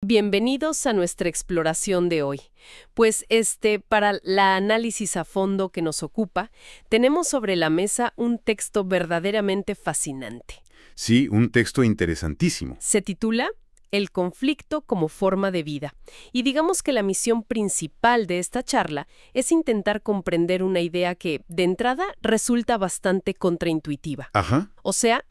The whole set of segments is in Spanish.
Bienvenidos a nuestra exploración de hoy. Pues para la análisis a fondo que nos ocupa, tenemos sobre la mesa un texto verdaderamente fascinante. Sí, un texto interesantísimo. Se titula El conflicto como forma de vida. Y digamos que la misión principal de esta charla es intentar comprender una idea que, de entrada, resulta bastante contraintuitiva. Ajá. O sea,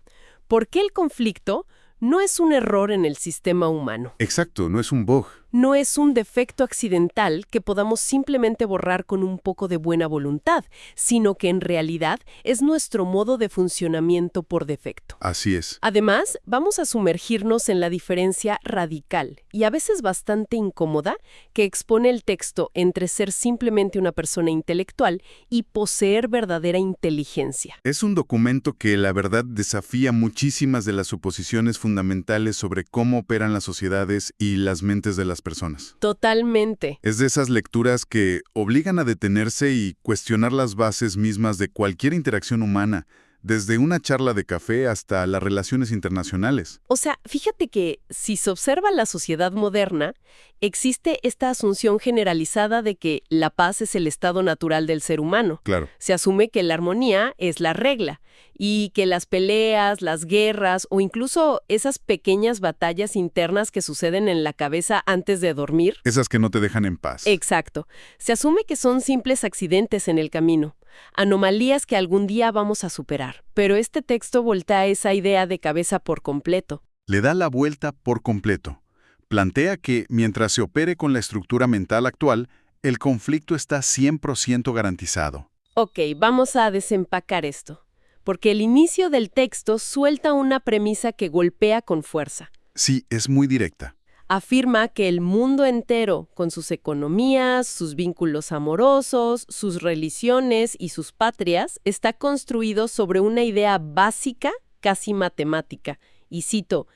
¿por qué el conflicto no es un error en el sistema humano? Exacto, no es un bug. No es un defecto accidental que podamos simplemente borrar con un poco de buena voluntad, sino que en realidad es nuestro modo de funcionamiento por defecto. Así es. Además, vamos a sumergirnos en la diferencia radical y a veces bastante incómoda que expone el texto entre ser simplemente una persona intelectual y poseer verdadera inteligencia. Es un documento que, la verdad, desafía muchísimas de las suposiciones fundamentales sobre cómo operan las sociedades y las mentes de las personas. Totalmente. Es de esas lecturas que obligan a detenerse y cuestionar las bases mismas de cualquier interacción humana, desde una charla de café hasta las relaciones internacionales. O sea, fíjate que si se observa la sociedad moderna, existe esta asunción generalizada de que la paz es el estado natural del ser humano. Claro. Se asume que la armonía es la regla y que las peleas, las guerras o incluso esas pequeñas batallas internas que suceden en la cabeza antes de dormir. Esas que no te dejan en paz. Exacto. Se asume que son simples accidentes en el camino, anomalías que algún día vamos a superar. Pero este texto voltea esa idea de cabeza por completo. Le da la vuelta por completo. Plantea que, mientras se opere con la estructura mental actual, el conflicto está 100% garantizado. Ok, vamos a desempacar esto, porque el inicio del texto suelta una premisa que golpea con fuerza. Sí, es muy directa. Afirma que el mundo entero, con sus economías, sus vínculos amorosos, sus religiones y sus patrias, está construido sobre una idea básica, casi matemática. Y cito,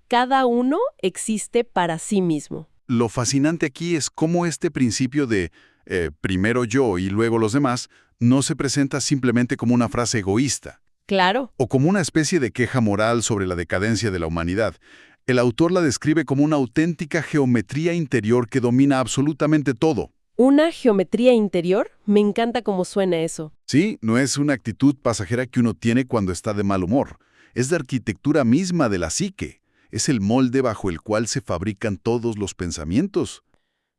cada uno existe para sí mismo. Lo fascinante aquí es cómo este principio de primero yo y luego los demás no se presenta simplemente como una frase egoísta. Claro. O como una especie de queja moral sobre la decadencia de la humanidad. El autor la describe como una auténtica geometría interior que domina absolutamente todo. ¿Una geometría interior? Me encanta cómo suena eso. Sí, no es una actitud pasajera que uno tiene cuando está de mal humor. Es la arquitectura misma de la psique. Es el molde bajo el cual se fabrican todos los pensamientos.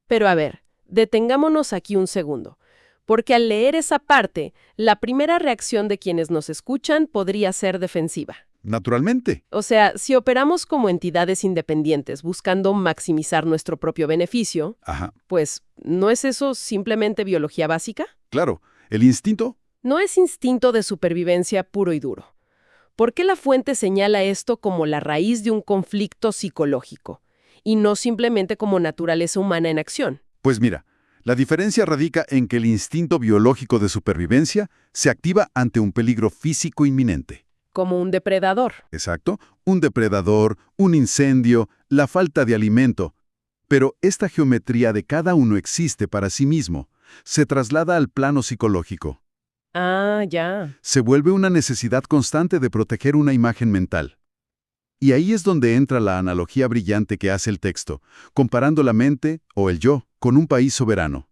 Pero a ver, detengámonos aquí un segundo. Porque al leer esa parte, la primera reacción de quienes nos escuchan podría ser defensiva. Naturalmente. O sea, si operamos como entidades independientes buscando maximizar nuestro propio beneficio, Ajá. pues, ¿no es eso simplemente biología básica? Claro, el instinto. No es instinto de supervivencia puro y duro. ¿Por qué la fuente señala esto como la raíz de un conflicto psicológico y no simplemente como naturaleza humana en acción? Pues mira, la diferencia radica en que el instinto biológico de supervivencia se activa ante un peligro físico inminente. Como un depredador. Exacto, un depredador, un incendio, la falta de alimento. Pero esta geometría de cada uno existe para sí mismo. Se traslada al plano psicológico. Ah, ya. Se vuelve una necesidad constante de proteger una imagen mental. Y ahí es donde entra la analogía brillante que hace el texto, comparando la mente, o el yo, con un país soberano.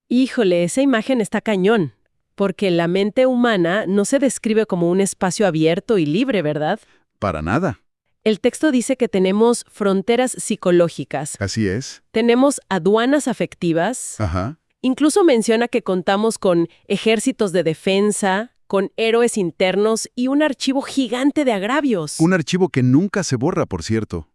Híjole, esa imagen está cañón. Porque la mente humana no se describe como un espacio abierto y libre, ¿verdad? Para nada. El texto dice que tenemos fronteras psicológicas. Así es. Tenemos aduanas afectivas. Ajá. Incluso menciona que contamos con ejércitos de defensa, con héroes internos y un archivo gigante de agravios. Un archivo que nunca se borra, por cierto.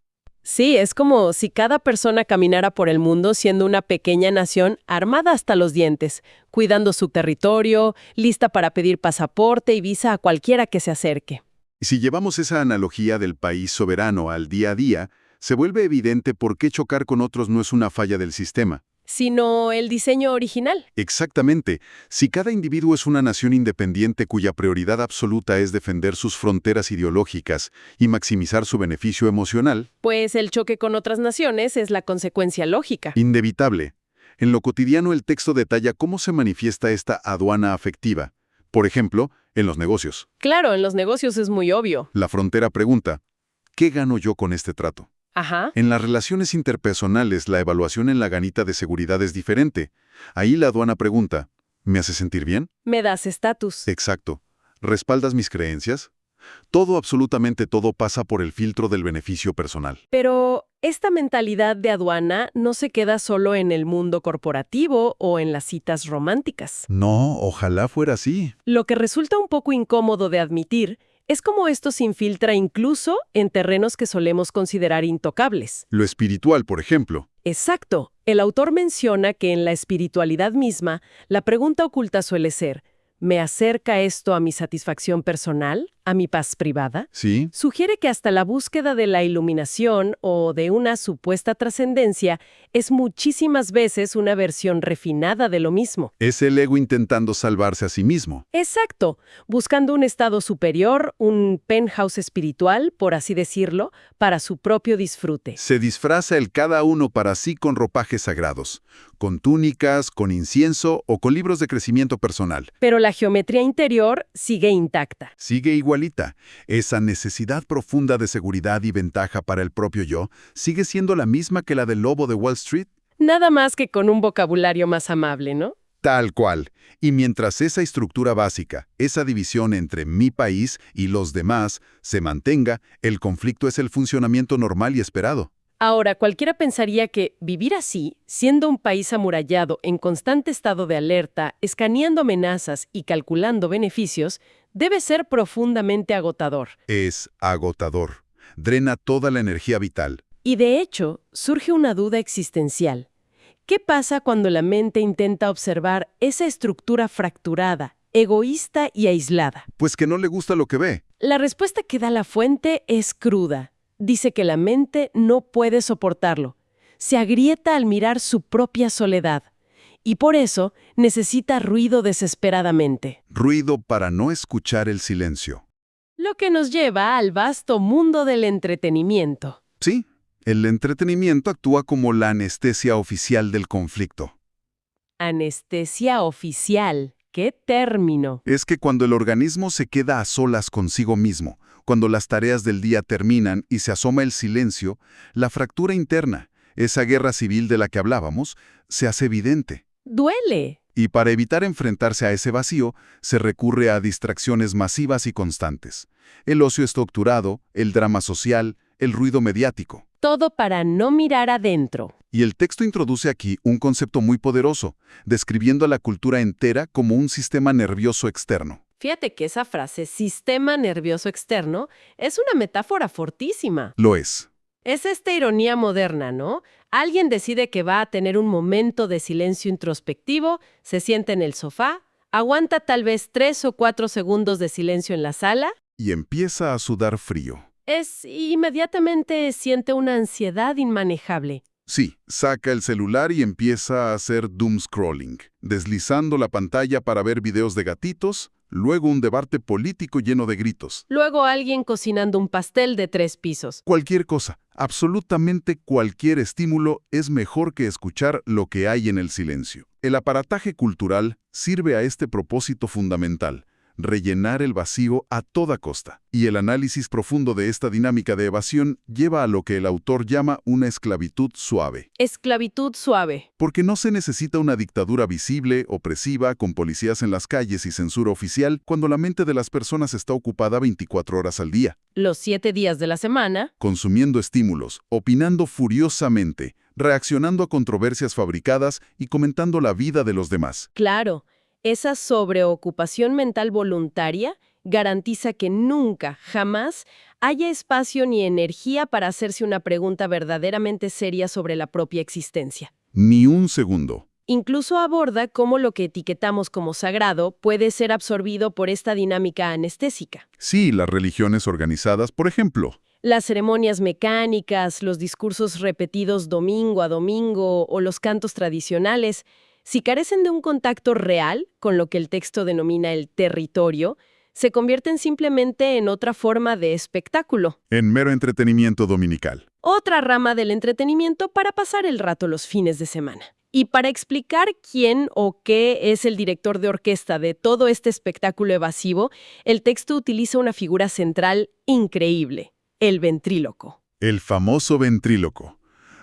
Sí, es como si cada persona caminara por el mundo siendo una pequeña nación armada hasta los dientes, cuidando su territorio, lista para pedir pasaporte y visa a cualquiera que se acerque. Y si llevamos esa analogía del país soberano al día a día, se vuelve evidente por qué chocar con otros no es una falla del sistema. Sino el diseño original. Exactamente. Si cada individuo es una nación independiente cuya prioridad absoluta es defender sus fronteras ideológicas y maximizar su beneficio emocional, Pues el choque con otras naciones es la consecuencia lógica. inevitable. En lo cotidiano el texto detalla cómo se manifiesta esta aduana afectiva. Por ejemplo, en los negocios. Claro, en los negocios es muy obvio. La frontera pregunta, ¿qué gano yo con este trato? Ajá. En las relaciones interpersonales, la evaluación en la ganita de seguridad es diferente. Ahí la aduana pregunta, ¿me hace sentir bien? Me das estatus. Exacto. ¿Respaldas mis creencias? Todo, absolutamente todo, pasa por el filtro del beneficio personal. Pero esta mentalidad de aduana no se queda solo en el mundo corporativo o en las citas románticas. No, ojalá fuera así. Lo que resulta un poco incómodo de admitir es cómo esto se infiltra incluso en terrenos que solemos considerar intocables. Lo espiritual, por ejemplo. Exacto. El autor menciona que en la espiritualidad misma, la pregunta oculta suele ser, ¿me acerca esto a mi satisfacción personal, a mi paz privada? Sí, Sugiere que hasta la búsqueda de la iluminación o de una supuesta trascendencia es muchísimas veces una versión refinada de lo mismo. es el ego intentando salvarse a sí mismo. Exacto, buscando un estado superior, un penthouse espiritual, por así decirlo, para su propio disfrute. Se disfraza el cada uno para sí con ropajes sagrados, con túnicas, con incienso o con libros de crecimiento personal. Pero la geometría interior sigue intacta. Sigue igualita. Esa necesidad profunda de seguridad y ventaja para el propio yo sigue siendo la misma que la del lobo de Wall Street. Nada más que con un vocabulario más amable, ¿no? Tal cual. Y mientras esa estructura básica, esa división entre mi país y los demás, se mantenga, el conflicto es el funcionamiento normal y esperado. Ahora, cualquiera pensaría que vivir así, siendo un país amurallado en constante estado de alerta, escaneando amenazas y calculando beneficios, debe ser profundamente agotador. Es agotador. Drena toda la energía vital. Y de hecho, surge una duda existencial. ¿Qué pasa cuando la mente intenta observar esa estructura fracturada, egoísta y aislada? Pues que no le gusta lo que ve. La respuesta que da la fuente es cruda. Dice que la mente no puede soportarlo. Se agrieta al mirar su propia soledad. Y por eso necesita ruido desesperadamente. Ruido para no escuchar el silencio. Lo que nos lleva al vasto mundo del entretenimiento. Sí, el entretenimiento actúa como la anestesia oficial del conflicto. Anestesia oficial. ¡Qué término! Es que cuando el organismo se queda a solas consigo mismo, cuando las tareas del día terminan y se asoma el silencio, la fractura interna, esa guerra civil de la que hablábamos, se hace evidente. ¡Duele! Y para evitar enfrentarse a ese vacío, se recurre a distracciones masivas y constantes. El ocio estructurado, el drama social, el ruido mediático. Todo para no mirar adentro. Y el texto introduce aquí un concepto muy poderoso, describiendo a la cultura entera como un sistema nervioso externo. Fíjate que esa frase, sistema nervioso externo, es una metáfora fortísima. Lo es. Es esta ironía moderna, ¿no? Alguien decide que va a tener un momento de silencio introspectivo, se sienta en el sofá, aguanta tal vez 3 o 4 segundos de silencio en la sala. Y empieza a sudar frío. Inmediatamente siente una ansiedad inmanejable. Sí, saca el celular y empieza a hacer doom scrolling, deslizando la pantalla para ver videos de gatitos, luego un debate político lleno de gritos. Luego alguien cocinando un pastel de 3 pisos. Cualquier cosa, absolutamente cualquier estímulo es mejor que escuchar lo que hay en el silencio. El aparataje cultural sirve a este propósito fundamental: rellenar el vacío a toda costa. Y el análisis profundo de esta dinámica de evasión lleva a lo que el autor llama una esclavitud suave. Esclavitud suave. Porque no se necesita una dictadura visible, opresiva, con policías en las calles y censura oficial, cuando la mente de las personas está ocupada 24 horas al día. Los 7 días de la semana. Consumiendo estímulos, opinando furiosamente, reaccionando a controversias fabricadas y comentando la vida de los demás. Claro. Esa sobreocupación mental voluntaria garantiza que nunca, jamás, haya espacio ni energía para hacerse una pregunta verdaderamente seria sobre la propia existencia. Ni un segundo. Incluso aborda cómo lo que etiquetamos como sagrado puede ser absorbido por esta dinámica anestésica. Sí, las religiones organizadas, por ejemplo. Las ceremonias mecánicas, los discursos repetidos domingo a domingo o los cantos tradicionales, si carecen de un contacto real con lo que el texto denomina el territorio, se convierten simplemente en otra forma de espectáculo. En mero entretenimiento dominical. Otra rama del entretenimiento para pasar el rato los fines de semana. Y para explicar quién o qué es el director de orquesta de todo este espectáculo evasivo, el texto utiliza una figura central increíble: el ventríloco. El famoso ventríloco.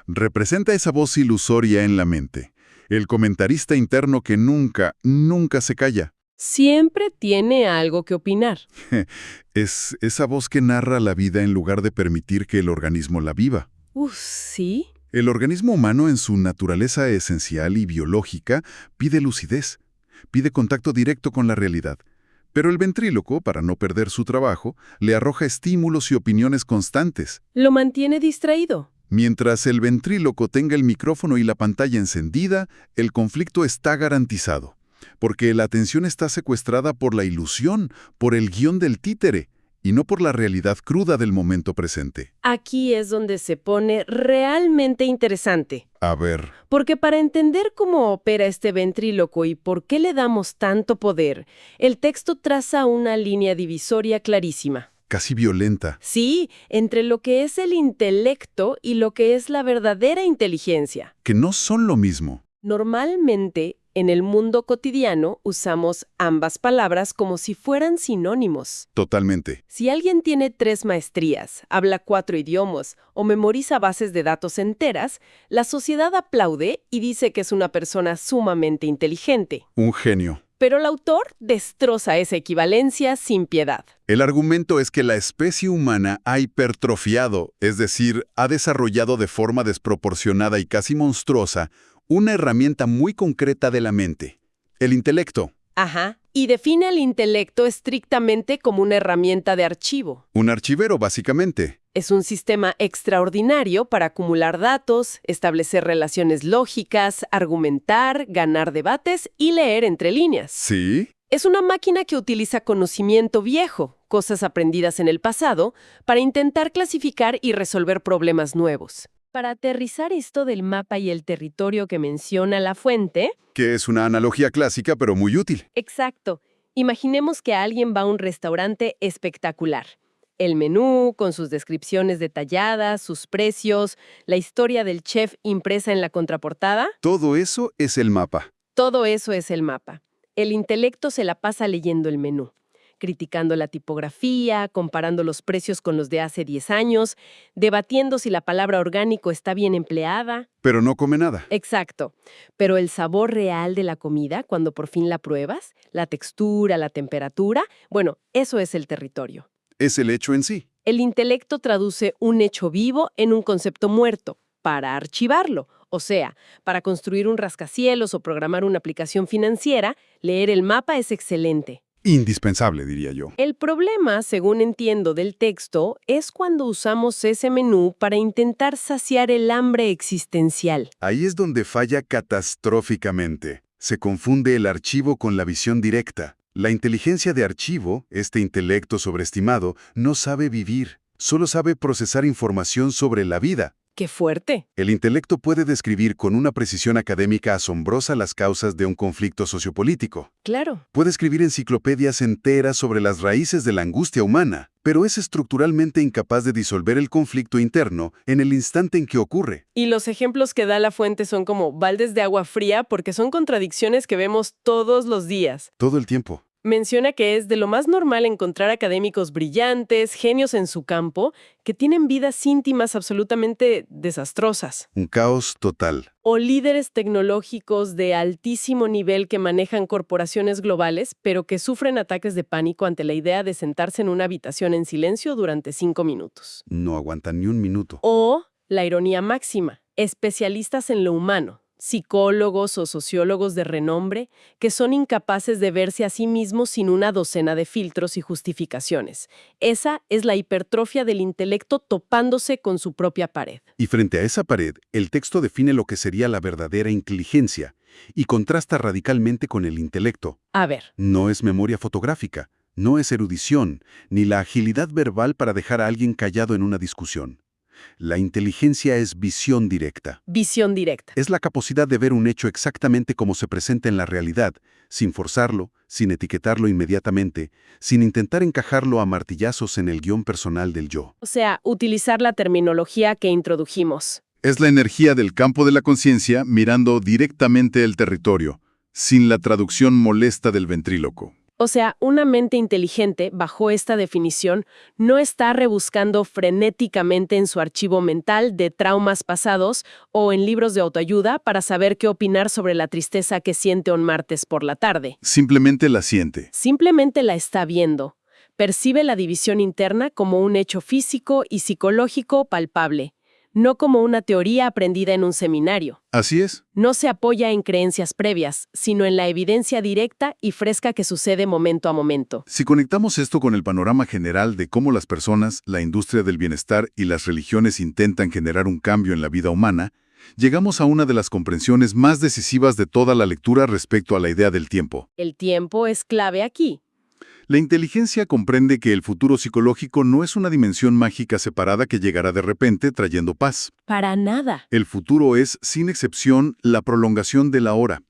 Representa esa voz ilusoria en la mente, el comentarista interno que nunca, nunca se calla. Siempre tiene algo que opinar. Es esa voz que narra la vida en lugar de permitir que el organismo la viva. Sí. El organismo humano en su naturaleza esencial y biológica pide lucidez, pide contacto directo con la realidad. Pero el ventríloco, para no perder su trabajo, le arroja estímulos y opiniones constantes. Lo mantiene distraído. Mientras el ventríloco tenga el micrófono y la pantalla encendida, el conflicto está garantizado, porque la atención está secuestrada por la ilusión, por el guión del títere, y no por la realidad cruda del momento presente. Aquí es donde se pone realmente interesante. A ver, Porque para entender cómo opera este ventríloco y por qué le damos tanto poder, el texto traza una línea divisoria clarísima. casi violenta. Sí, entre lo que es el intelecto y lo que es la verdadera inteligencia. Que no son lo mismo. Normalmente, en el mundo cotidiano, usamos ambas palabras como si fueran sinónimos. Totalmente. Si alguien tiene 3 maestrías, habla 4 idiomas o memoriza bases de datos enteras, la sociedad aplaude y dice que es una persona sumamente inteligente. Un genio. Pero el autor destroza esa equivalencia sin piedad. El argumento es que la especie humana ha hipertrofiado, es decir, ha desarrollado de forma desproporcionada y casi monstruosa una herramienta muy concreta de la mente, el intelecto. Ajá. Y define el intelecto estrictamente como una herramienta de archivo. Un archivero, básicamente. Es un sistema extraordinario para acumular datos, establecer relaciones lógicas, argumentar, ganar debates y leer entre líneas. ¿Sí? Es una máquina que utiliza conocimiento viejo, cosas aprendidas en el pasado, para intentar clasificar y resolver problemas nuevos. Para aterrizar esto del mapa y el territorio que menciona la fuente... Que es una analogía clásica, pero muy útil. Exacto. Imaginemos que alguien va a un restaurante espectacular. El menú, con sus descripciones detalladas, sus precios, la historia del chef impresa en la contraportada. Todo eso es el mapa. Todo eso es el mapa. El intelecto se la pasa leyendo el menú, criticando la tipografía, comparando los precios con los de hace 10 años, debatiendo si la palabra orgánico está bien empleada. Pero no come nada. Exacto. Pero el sabor real de la comida, cuando por fin la pruebas, la textura, la temperatura, bueno, eso es el territorio. Es el hecho en sí. El intelecto traduce un hecho vivo en un concepto muerto, para archivarlo. O sea, para construir un rascacielos o programar una aplicación financiera, leer el mapa es excelente. Indispensable, diría yo. El problema, según entiendo del texto, es cuando usamos ese menú para intentar saciar el hambre existencial. Ahí es donde falla catastróficamente. Se confunde el archivo con la visión directa. La inteligencia de archivo, este intelecto sobreestimado, no sabe vivir, solo sabe procesar información sobre la vida. ¡Qué fuerte! El intelecto puede describir con una precisión académica asombrosa las causas de un conflicto sociopolítico. Claro. Puede escribir enciclopedias enteras sobre las raíces de la angustia humana, pero es estructuralmente incapaz de disolver el conflicto interno en el instante en que ocurre. Y los ejemplos que da la fuente son como baldes de agua fría porque son contradicciones que vemos todos los días. Todo el tiempo. Menciona que es de lo más normal encontrar académicos brillantes, genios en su campo, que tienen vidas íntimas absolutamente desastrosas. Un caos total. O líderes tecnológicos de altísimo nivel que manejan corporaciones globales, pero que sufren ataques de pánico ante la idea de sentarse en una habitación en silencio durante 5 minutos. No aguantan ni un minuto. O la ironía máxima, especialistas en lo humano, psicólogos o sociólogos de renombre que son incapaces de verse a sí mismos sin una docena de filtros y justificaciones. Esa es la hipertrofia del intelecto topándose con su propia pared. Y frente a esa pared, el texto define lo que sería la verdadera inteligencia y contrasta radicalmente con el intelecto. A ver. No es memoria fotográfica, no es erudición, ni la agilidad verbal para dejar a alguien callado en una discusión. La inteligencia es visión directa. Visión directa. Es la capacidad de ver un hecho exactamente como se presenta en la realidad, sin forzarlo, sin etiquetarlo inmediatamente, sin intentar encajarlo a martillazos en el guión personal del yo. O sea, utilizar la terminología que introdujimos. Es la energía del campo de la conciencia mirando directamente el territorio, sin la traducción molesta del ventríloco. O sea, una mente inteligente, bajo esta definición, no está rebuscando frenéticamente en su archivo mental de traumas pasados o en libros de autoayuda para saber qué opinar sobre la tristeza que siente un martes por la tarde. Simplemente la siente. Simplemente la está viendo. Percibe la división interna como un hecho físico y psicológico palpable, no como una teoría aprendida en un seminario. Así es. No se apoya en creencias previas, sino en la evidencia directa y fresca que sucede momento a momento. Si conectamos esto con el panorama general de cómo las personas, la industria del bienestar y las religiones intentan generar un cambio en la vida humana, llegamos a una de las comprensiones más decisivas de toda la lectura respecto a la idea del tiempo. El tiempo es clave aquí. La inteligencia comprende que el futuro psicológico no es una dimensión mágica separada que llegará de repente trayendo paz. Para nada. El futuro es, sin excepción, la prolongación de la hora.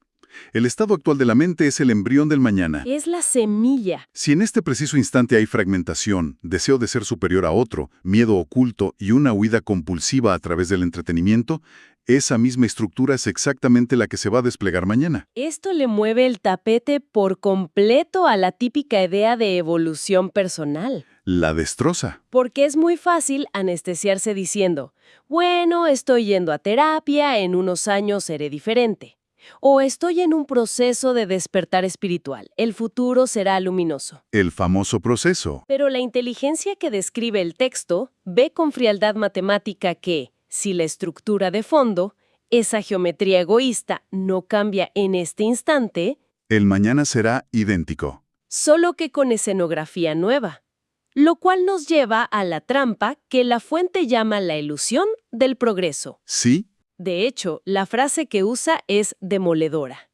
El estado actual de la mente es el embrión del mañana. Es la semilla. Si en este preciso instante hay fragmentación, deseo de ser superior a otro, miedo oculto y una huida compulsiva a través del entretenimiento, esa misma estructura es exactamente la que se va a desplegar mañana. Esto le mueve el tapete por completo a la típica idea de evolución personal. La destroza. Porque es muy fácil anestesiarse diciendo, bueno, estoy yendo a terapia, en unos años seré diferente. O estoy en un proceso de despertar espiritual, el futuro será luminoso. El famoso proceso. Pero la inteligencia que describe el texto ve con frialdad matemática que, si la estructura de fondo, esa geometría egoísta, no cambia en este instante, El mañana será idéntico. solo que con escenografía nueva. Lo cual nos lleva a la trampa que la fuente llama la ilusión del progreso. ¿Sí? De hecho, la frase que usa es demoledora.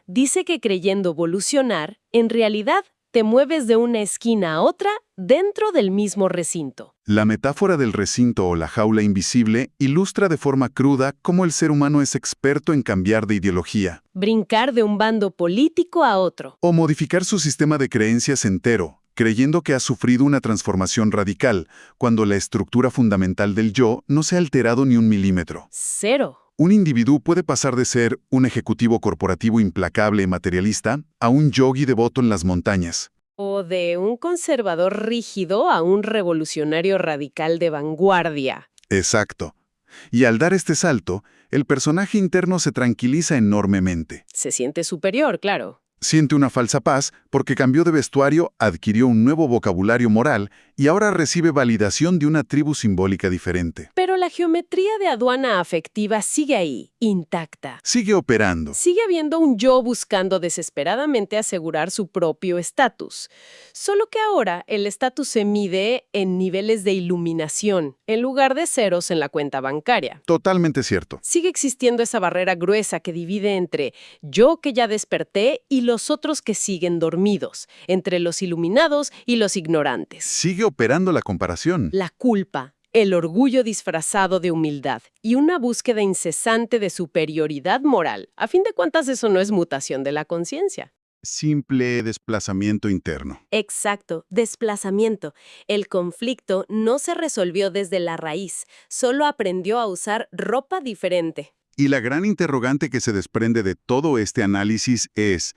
Dice que creyendo evolucionar, en realidad te mueves de una esquina a otra dentro del mismo recinto. La metáfora del recinto o la jaula invisible ilustra de forma cruda cómo el ser humano es experto en cambiar de ideología. Brincar de un bando político a otro. O modificar su sistema de creencias entero, creyendo que ha sufrido una transformación radical, cuando la estructura fundamental del yo no se ha alterado ni un milímetro. Cero. Un individuo puede pasar de ser un ejecutivo corporativo implacable y materialista a un yogui devoto en las montañas. O de un conservador rígido a un revolucionario radical de vanguardia. Exacto. Y al dar este salto, el personaje interno se tranquiliza enormemente. Se siente superior, claro. Siente una falsa paz porque cambió de vestuario, adquirió un nuevo vocabulario moral y ahora recibe validación de una tribu simbólica diferente. Pero la geometría de aduana afectiva sigue ahí, intacta. Sigue operando. Sigue habiendo un yo buscando desesperadamente asegurar su propio estatus. Solo que ahora el estatus se mide en niveles de iluminación, en lugar de ceros en la cuenta bancaria. Totalmente cierto. Sigue existiendo esa barrera gruesa que divide entre yo que ya desperté y los otros que siguen dormidos, entre los iluminados y los ignorantes. Sigue operando la comparación. La culpa, el orgullo disfrazado de humildad y una búsqueda incesante de superioridad moral. A fin de cuentas, eso no es mutación de la conciencia. Simple desplazamiento interno. Exacto, desplazamiento. El conflicto no se resolvió desde la raíz, solo aprendió a usar ropa diferente. Y la gran interrogante que se desprende de todo este análisis es,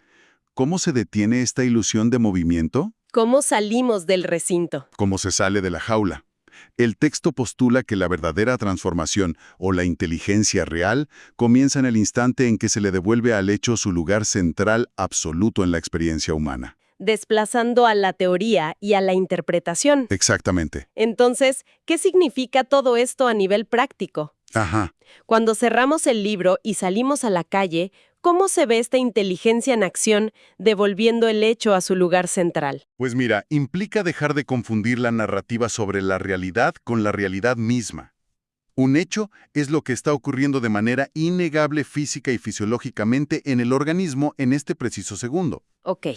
¿cómo se detiene esta ilusión de movimiento? ¿Cómo salimos del recinto? ¿Cómo se sale de la jaula? El texto postula que la verdadera transformación o la inteligencia real comienza en el instante en que se le devuelve al hecho su lugar central absoluto en la experiencia humana. Desplazando a la teoría y a la interpretación. Exactamente. Entonces, ¿qué significa todo esto a nivel práctico? Ajá. Cuando cerramos el libro y salimos a la calle, ¿cómo se ve esta inteligencia en acción devolviendo el hecho a su lugar central? Pues mira, implica dejar de confundir la narrativa sobre la realidad con la realidad misma. Un hecho es lo que está ocurriendo de manera innegable física y fisiológicamente en el organismo en este preciso segundo. Ok.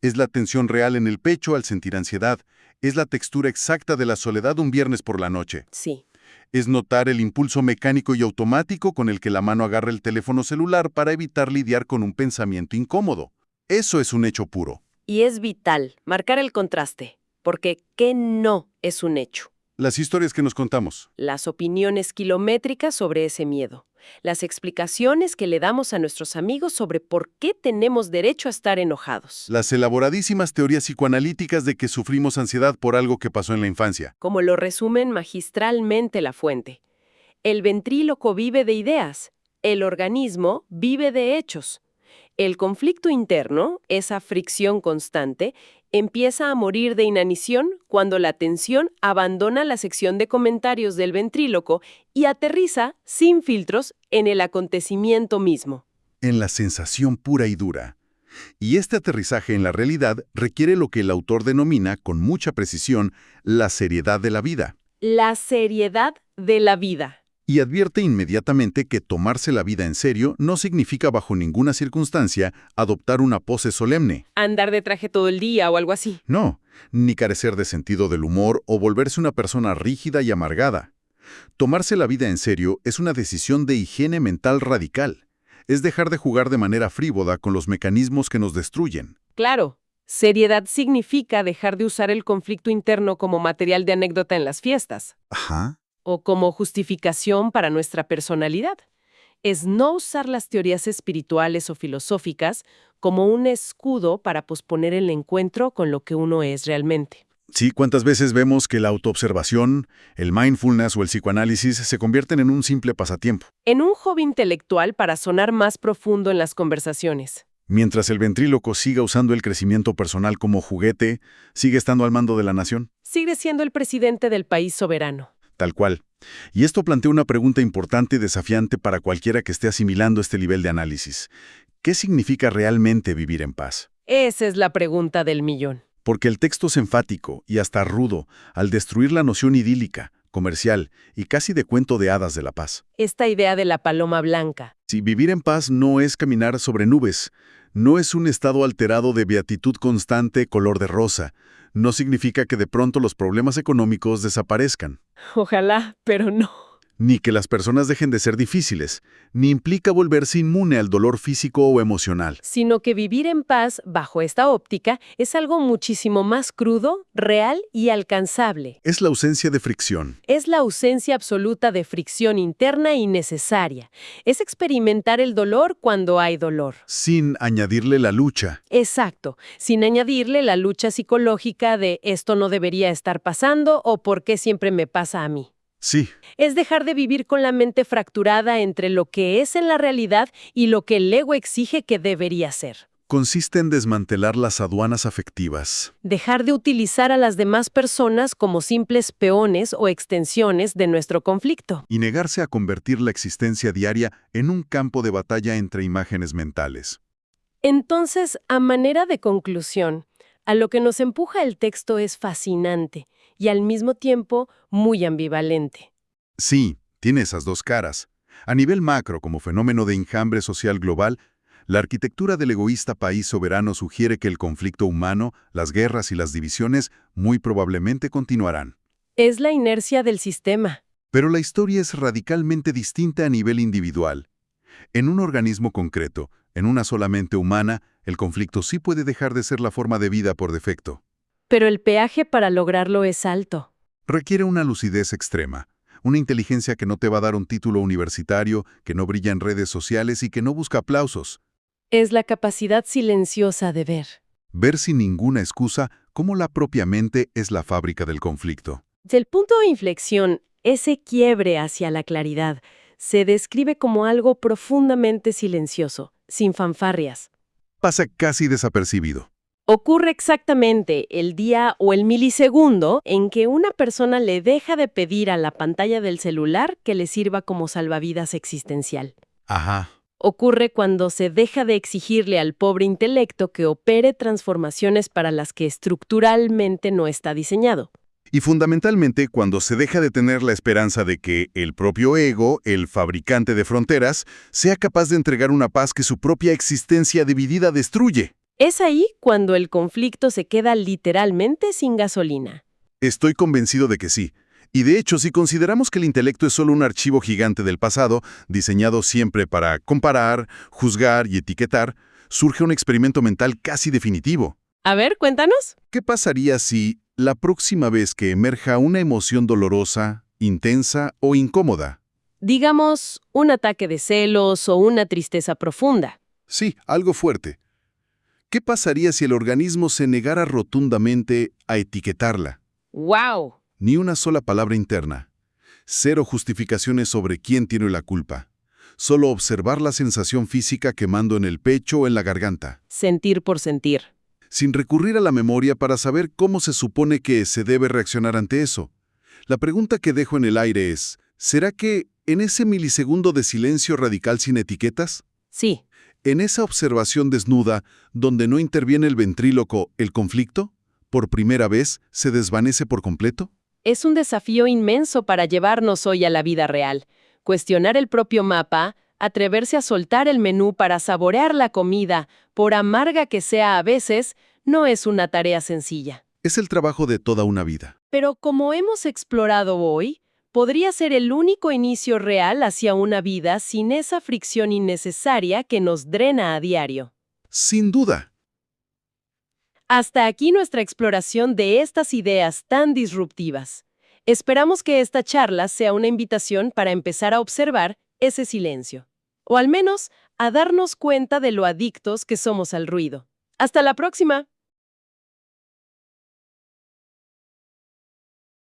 Es la tensión real en el pecho al sentir ansiedad. Es la textura exacta de la soledad un viernes por la noche. Sí. Es notar el impulso mecánico y automático con el que la mano agarra el teléfono celular para evitar lidiar con un pensamiento incómodo. Eso es un hecho puro. Y es vital marcar el contraste, porque ¿qué no es un hecho? Las historias que nos contamos. Las opiniones kilométricas sobre ese miedo. Las explicaciones que le damos a nuestros amigos sobre por qué tenemos derecho a estar enojados. Las elaboradísimas teorías psicoanalíticas de que sufrimos ansiedad por algo que pasó en la infancia. Como lo resumen magistralmente La Fuente. El ventríloco vive de ideas. El organismo vive de hechos. El conflicto interno, esa fricción constante, empieza a morir de inanición cuando la atención abandona la sección de comentarios del ventríloco y aterriza, sin filtros, en el acontecimiento mismo. En la sensación pura y dura. Y este aterrizaje en la realidad requiere lo que el autor denomina, con mucha precisión, la seriedad de la vida. La seriedad de la vida. Y advierte inmediatamente que tomarse la vida en serio no significa bajo ninguna circunstancia adoptar una pose solemne. Andar de traje todo el día o algo así. No, ni carecer de sentido del humor o volverse una persona rígida y amargada. Tomarse la vida en serio es una decisión de higiene mental radical. Es dejar de jugar de manera frívola con los mecanismos que nos destruyen. Claro, seriedad significa dejar de usar el conflicto interno como material de anécdota en las fiestas. Ajá. O como justificación para nuestra personalidad. Es no usar las teorías espirituales o filosóficas como un escudo para posponer el encuentro con lo que uno es realmente. Sí, ¿cuántas veces vemos que la autoobservación, el mindfulness o el psicoanálisis se convierten en un simple pasatiempo? En un hobby intelectual para sonar más profundo en las conversaciones. Mientras el ventríloco siga usando el crecimiento personal como juguete, sigue estando al mando de la nación. Sigue siendo el presidente del país soberano. Tal cual. Y esto plantea una pregunta importante y desafiante para cualquiera que esté asimilando este nivel de análisis. ¿Qué significa realmente vivir en paz? Esa es la pregunta del millón. Porque el texto es enfático y hasta rudo al destruir la noción idílica, comercial y casi de cuento de hadas de la paz. Esta idea de la paloma blanca. Si vivir en paz no es caminar sobre nubes, no es un estado alterado de beatitud constante color de rosa, no significa que de pronto los problemas económicos desaparezcan. Ojalá, pero no. Ni que las personas dejen de ser difíciles, ni implica volverse inmune al dolor físico o emocional. Sino que vivir en paz, bajo esta óptica, es algo muchísimo más crudo, real y alcanzable. Es la ausencia de fricción. Es la ausencia absoluta de fricción interna y necesaria. Es experimentar el dolor cuando hay dolor. Sin añadirle la lucha. Exacto, sin añadirle la lucha psicológica de esto no debería estar pasando o por qué siempre me pasa a mí. Sí. Es dejar de vivir con la mente fracturada entre lo que es en la realidad y lo que el ego exige que debería ser. Consiste en desmantelar las aduanas afectivas. Dejar de utilizar a las demás personas como simples peones o extensiones de nuestro conflicto. Y negarse a convertir la existencia diaria en un campo de batalla entre imágenes mentales. Entonces, a manera de conclusión, a lo que nos empuja el texto es fascinante y al mismo tiempo muy ambivalente. Sí, tiene esas dos caras. A nivel macro, como fenómeno de enjambre social global, la arquitectura del egoísta país soberano sugiere que el conflicto humano, las guerras y las divisiones muy probablemente continuarán. Es la inercia del sistema. Pero la historia es radicalmente distinta a nivel individual. En un organismo concreto, en una sola mente humana, el conflicto sí puede dejar de ser la forma de vida por defecto. Pero el peaje para lograrlo es alto. Requiere una lucidez extrema, una inteligencia que no te va a dar un título universitario, que no brilla en redes sociales y que no busca aplausos. Es la capacidad silenciosa de ver. Ver sin ninguna excusa cómo la propia mente es la fábrica del conflicto. Del punto de inflexión, ese quiebre hacia la claridad se describe como algo profundamente silencioso, sin fanfarrias. Pasa casi desapercibido. Ocurre exactamente el día o el milisegundo en que una persona le deja de pedir a la pantalla del celular que le sirva como salvavidas existencial. Ajá. Ocurre cuando se deja de exigirle al pobre intelecto que opere transformaciones para las que estructuralmente no está diseñado. Y fundamentalmente cuando se deja de tener la esperanza de que el propio ego, el fabricante de fronteras, sea capaz de entregar una paz que su propia existencia dividida destruye. Es ahí cuando el conflicto se queda literalmente sin gasolina. Estoy convencido de que sí. Y de hecho, si consideramos que el intelecto es solo un archivo gigante del pasado, diseñado siempre para comparar, juzgar y etiquetar, surge un experimento mental casi definitivo. A ver, cuéntanos. ¿Qué pasaría si La próxima vez que emerja una emoción dolorosa, intensa o incómoda. Digamos, un ataque de celos o una tristeza profunda. Sí, algo fuerte. ¿Qué pasaría si el organismo se negara rotundamente a etiquetarla? ¡Wow! Ni una sola palabra interna. Cero justificaciones sobre quién tiene la culpa. Solo observar la sensación física quemando en el pecho o en la garganta. Sentir por sentir. Sin recurrir a la memoria para saber cómo se supone que se debe reaccionar ante eso. La pregunta que dejo en el aire es, ¿será que en ese milisegundo de silencio radical sin etiquetas? Sí. En esa observación desnuda, donde no interviene el ventríloco, el conflicto, por primera vez, se desvanece por completo. Es un desafío inmenso para llevarnos hoy a la vida real. Cuestionar el propio mapa, atreverse a soltar el menú para saborear la comida, por amarga que sea a veces, no es una tarea sencilla. Es el trabajo de toda una vida. Pero como hemos explorado hoy, podría ser el único inicio real hacia una vida sin esa fricción innecesaria que nos drena a diario. Sin duda. Hasta aquí nuestra exploración de estas ideas tan disruptivas. Esperamos que esta charla sea una invitación para empezar a observar ese silencio, o al menos a darnos cuenta de lo adictos que somos al ruido. ¡Hasta la próxima!